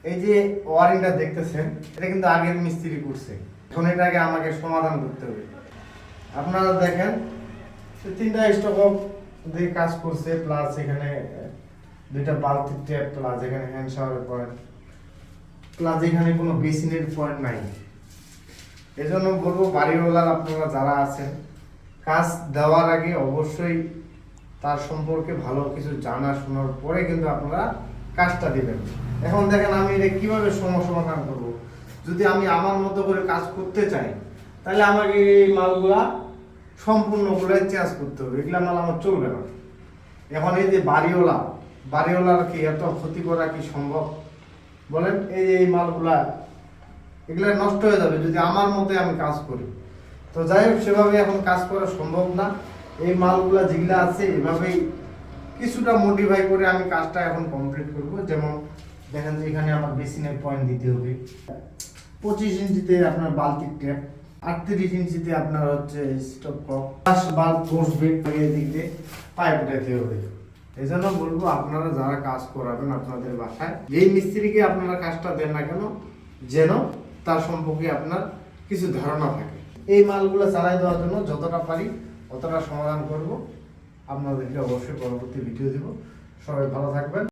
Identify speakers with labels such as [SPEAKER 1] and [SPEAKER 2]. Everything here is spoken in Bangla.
[SPEAKER 1] এই যে ওয়ারিংটা দেখতেছেন, এটা কিন্তু আগের মিস্ত্রি করছে। এখন এটাকে আমাকে সমাধান করতে হবে। আপনারা দেখেন তিনটা স্টক দিয়ে কাজ করছে, প্লাস এখানে দুইটা বালতি ট্যাপ, প্লাস এখানে হ্যান্ড শাওয়ারের পয়েন্ট, প্লাস এখানে কোনো বেসিনের পয়েন্ট নাই। এজন্য বলবো বাড়িওয়ালার আপনারা যারা আছেন, কাজ দেওয়ার আগে অবশ্যই তার সম্পর্কে ভালো কিছু জানা শোনার পরে কিন্তু আপনারা কাজটা দিবেন। এখন দেখেন আমি এটা কিভাবে সমাধান করব। যদি আমি আমার মতো করে কাজ করতে চাই, তাহলে আমাকে এই মালগুলা সম্পূর্ণগুলো চেঞ্জ করতে হবে, এগুলা মাল আমার চলবে না। এখন এই যে বাড়িওয়ালার কি এত ক্ষতি করা কি সম্ভব বলেন? এই যে এই মালগুলা এগুলা নষ্ট হয়ে যাবে যদি আমার মতে আমি কাজ করি। তো যাই হোক, সেভাবে এখন কাজ করা সম্ভব না। এই মালগুলা যেগুলা আছে এভাবেই কিছুটা মডিফাই করে আমি কাজটা এখন কমপ্লিট করব। যেমন দেখেন যে এখানে আমার বেসিনের পয়েন্ট দিতে হবে, 25 ইঞ্চিতে আপনার বালতির ট্যাপ, 38 ইঞ্চিতে আপনার হচ্ছে স্টপ কক, 10 বাল্ব বসবে, এই দিক দিয়ে পাইপ দিতে হবে। এই জন্য বলবো আপনারা যারা কাজ করাবেন আপনাদের বাসায়, যেই মিস্ত্রিকে আপনারা কাজটা দেন না কেন, যেন তার সম্পর্কে আপনার কিছু ধারণা থাকে। এই মালগুলো চালাই দেওয়ার জন্য যতটা পারি অতটা সমাধান করব। আপনাদেরকে অবশ্যই পরবর্তী ভিডিও দিব। সবাই ভালো থাকবেন।